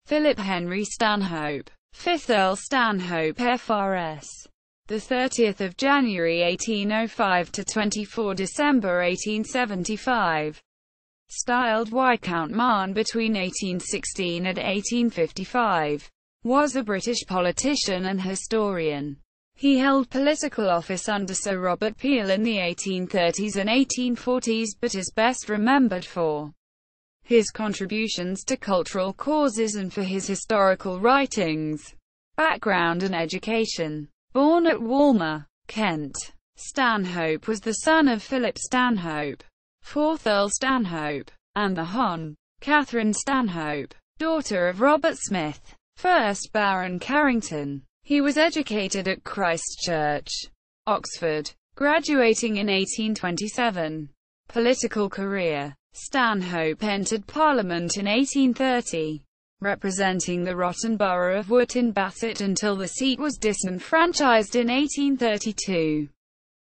Philip Henry Stanhope, 5th Earl Stanhope FRS, the 30th of January 1805 to 24 December 1875. Styled Viscount Mahon between 1816 and 1855, was a British politician and historian. He held political office under Sir Robert Peel in the 1830s and 1840s, but is best remembered for his contributions to cultural causes and for his historical writings. Background and education. Born at Walmer, Kent, Stanhope was the son of Philip Stanhope, 4th Earl Stanhope, and the Hon. Catherine Stanhope, daughter of Robert Smith, 1st Baron Carrington. He was educated at Christ Church, Oxford, graduating in 1827. Political career. Stanhope entered Parliament in 1830, representing the Rotten Borough of Wootton Bassett until the seat was disenfranchised in 1832.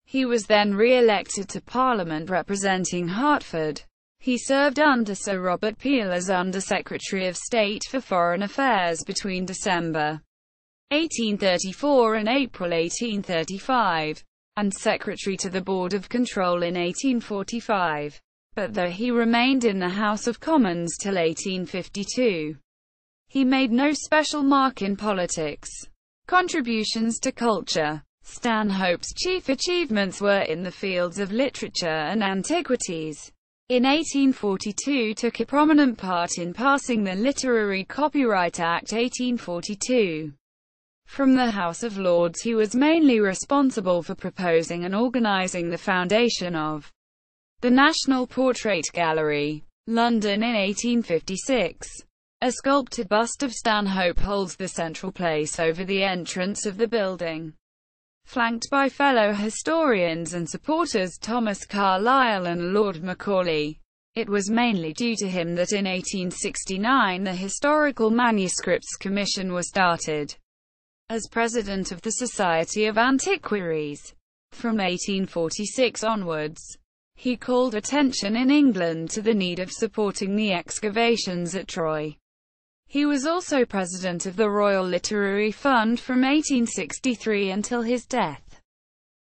He was then re-elected to Parliament representing Hertford. He served under Sir Robert Peel as Under-Secretary of State for Foreign Affairs between December 1834 and April 1835, and Secretary to the Board of Control in 1845. But though he remained in the House of Commons till 1852, he made no special mark in politics. Contributions to culture. Stanhope's chief achievements were in the fields of literature and antiquities. In 1842 took a prominent part in passing the Literary Copyright Act 1842. From the House of Lords he was mainly responsible for proposing and organising the foundation of the National Portrait Gallery, London in 1856. A sculpted bust of Stanhope holds the central place over the entrance of the building. Flanked by fellow historians and supporters Thomas Carlyle and Lord Macaulay, it was mainly due to him that in 1869 the Historical Manuscripts Commission was started. As president of the Society of Antiquaries, from 1846 onwards, he called attention in England to the need of supporting the excavations at Troy. He was also president of the Royal Literary Fund from 1863 until his death,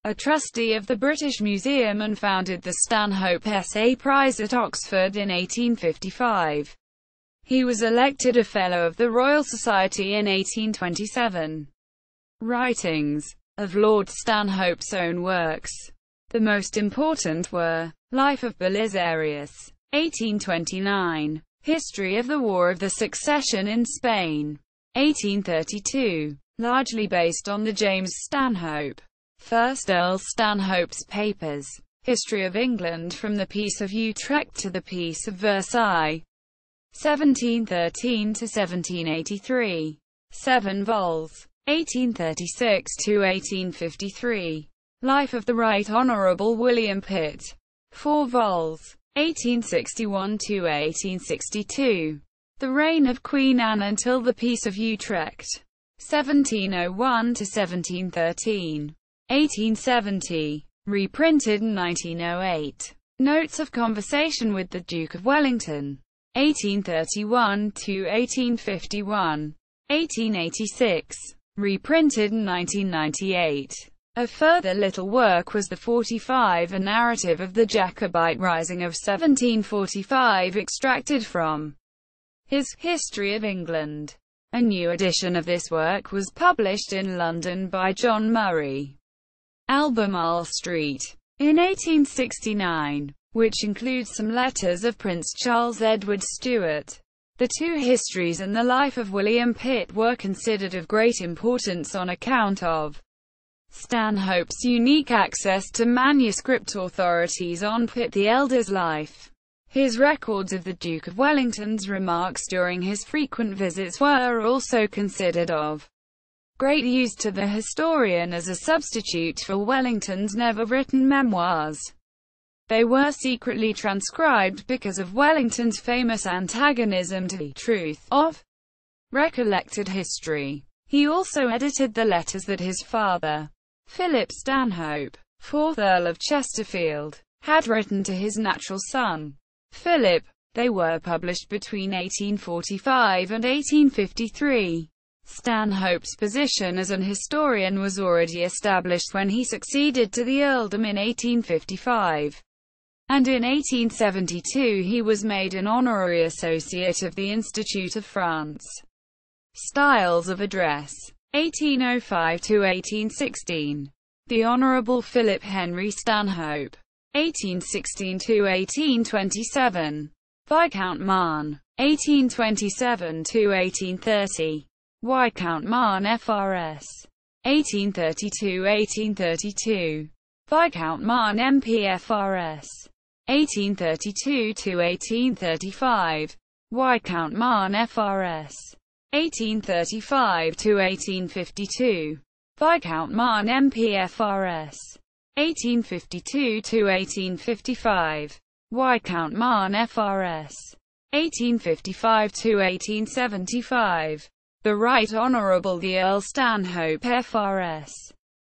a trustee of the British Museum, and founded the Stanhope Essay Prize at Oxford in 1855. He was elected a Fellow of the Royal Society in 1827. Writings. Of Lord Stanhope's own works, the most important were Life of Belisarius, 1829, History of the War of the Succession in Spain, 1832, largely based on the James Stanhope, 1st Earl Stanhope's papers, History of England from the Peace of Utrecht to the Peace of Versailles, 1713 to 1783, 7 vols, 1836 to 1853. Life of the Right Honourable William Pitt, 4 vols, 1861 to 1862. The Reign of Queen Anne until the Peace of Utrecht, 1701 to 1713. 1870. Reprinted in 1908. Notes of Conversation with the Duke of Wellington, 1831 to 1851. 1886. Reprinted in 1998. A further little work was the 45, a narrative of the Jacobite Rising of 1745, extracted from his History of England. A new edition of this work was published in London by John Murray, Albemarle Street, in 1869, which includes some letters of Prince Charles Edward Stuart. The two histories and the life of William Pitt were considered of great importance on account of Stanhope's unique access to manuscript authorities on Pitt the Elder's life. His records of the Duke of Wellington's remarks during his frequent visits were also considered of great use to the historian as a substitute for Wellington's never-written memoirs. They were secretly transcribed because of Wellington's famous antagonism to the truth of recollected history. He also edited the letters that his father, Philip Stanhope, 4th Earl of Chesterfield, had written to his natural son, Philip. They were published between 1845 and 1853. Stanhope's position as an historian was already established when he succeeded to the earldom in 1855, and in 1872 he was made an honorary associate of the Institute of France. Styles of address 1805 to 1816. The Honourable Philip Henry Stanhope, 1816 to 1827. Viscount Mahon, 1827 to 1830. Viscount Mahon FRS, 1832-1832. Viscount Mahon MP FRS, 1832 to 1835. Viscount Mahon FRS, 1835 to 1852. Viscount Mahon MP FRS, 1852 to 1855. Viscount Mahon FRS, 1855 to 1875. The Right Honourable the Earl Stanhope FRS.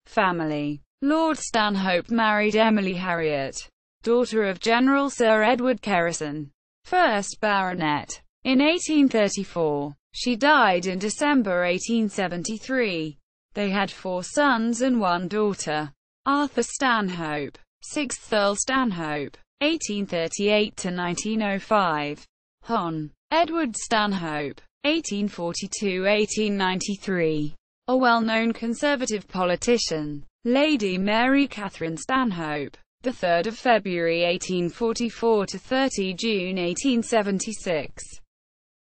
Family. Lord Stanhope married Emily Harriet, daughter of General Sir Edward Kerrison, 1st Baronet. In 1834, she died in December 1873. They had 4 sons and 1 daughter. Arthur Stanhope, 6th Earl Stanhope, 1838 to 1905. Hon. Edward Stanhope, 1842-1893. A well-known Conservative politician. Lady Mary Catherine Stanhope, the 3rd of February 1844 to 30 June 1876.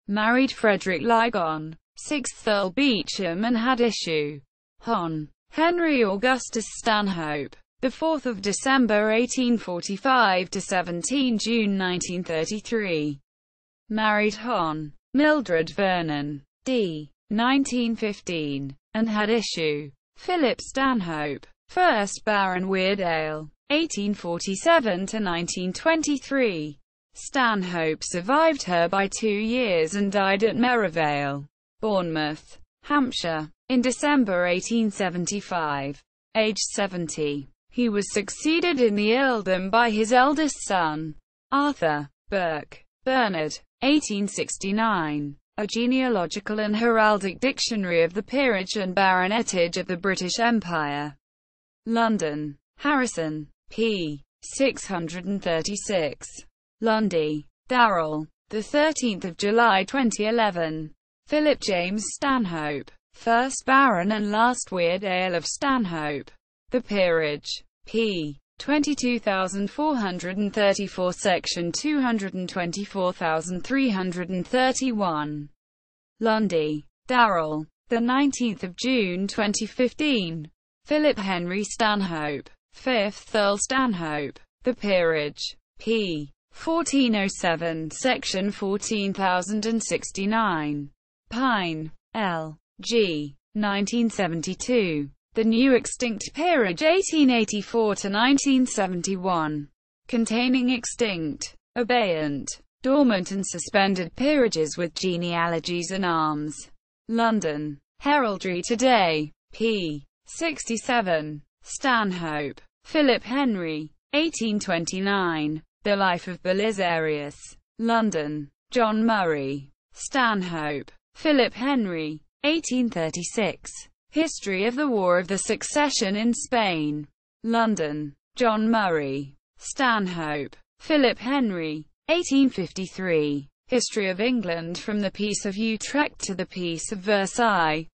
Married Frederick Lygon, 6th Earl Beauchamp, and had issue. Hon. Henry Augustus Stanhope, the 4th of December 1845 to 17 June 1933. Married Hon. Mildred Vernon, d. 1915, and had issue. Philip Stanhope, 1st Baron Weardale, 1847 to 1923. Stanhope survived her by 2 years and died at Merivale, Bournemouth, Hampshire, in December 1875. Aged 70. He was succeeded in the earldom by his eldest son, Arthur Burke Bernard, 1869. A genealogical and heraldic dictionary of the peerage and baronetage of the British Empire. London. Harrison, p. 636. Lundy, Darrell, the 13th of July 2011. Philip James Stanhope, 1st Baron and last Weardale of Stanhope. The Peerage, p. 22,434, section 224,331. Lundy, Darrell, the 19th of June 2015. Philip Henry Stanhope, 5th Earl Stanhope. The Peerage, p. 1407, section 14,069. Pine, L. G. 1972. The New Extinct Peerage 1884 to 1971. Containing extinct, abeyant, dormant and suspended peerages with genealogies and arms. London. Heraldry Today, p. 67. Stanhope, Philip Henry, 1829. The Life of Belisarius. London. John Murray. Stanhope, Philip Henry, 1836. History of the War of the Succession in Spain. London. John Murray. Stanhope, Philip Henry, 1853. History of England from the Peace of Utrecht to the Peace of Versailles.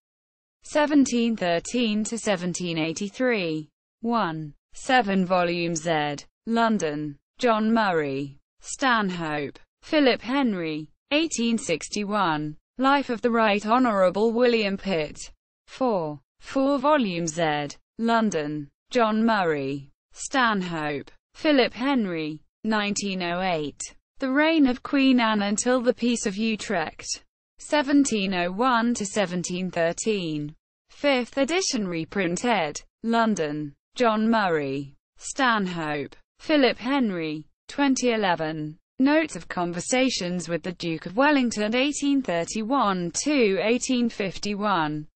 1713 to 1783. 1. 7 volumes ed. London. John Murray. Stanhope, Philip Henry, 1861. Life of the Right Honourable William Pitt. 4. 4 volumes ed. London. John Murray. Stanhope, Philip Henry, 1908. The Reign of Queen Anne until the Peace of Utrecht. 1701 to 1713. 5th edition reprint ed. London. John Murray. Stanhope, Philip Henry, 2011. Notes of Conversations with the Duke of Wellington 1831 to 1851.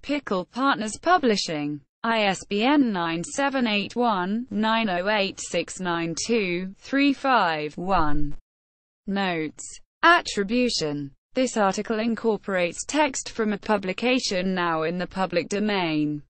Pickle Partners Publishing. ISBN 9781-908692-35-1. Notes. Attribution. This article incorporates text from a publication now in the public domain.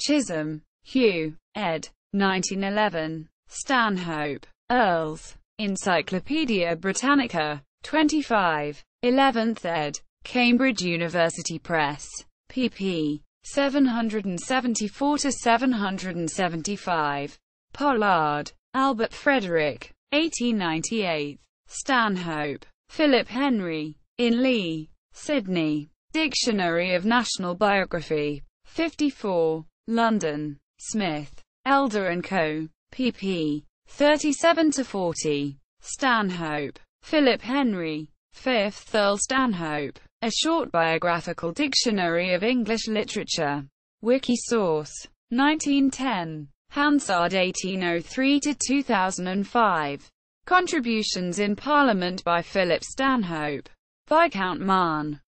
Chisholm, Hugh, ed. 1911. Stanhope, Earls. Encyclopaedia Britannica. 25. 11th ed. Cambridge University Press. pp. 774–775. Pollard, Albert Frederick. 1898. Stanhope, Philip Henry. In Lee, Sydney. Dictionary of National Biography. 54. London. Smith, Elder & Co. pp. 37–40. Stanhope, Philip Henry. 5th Earl Stanhope. A Short Biographical Dictionary of English Literature. Wikisource. 1910. Hansard 1803–2005. Contributions in Parliament by Philip Stanhope. Viscount Mahon.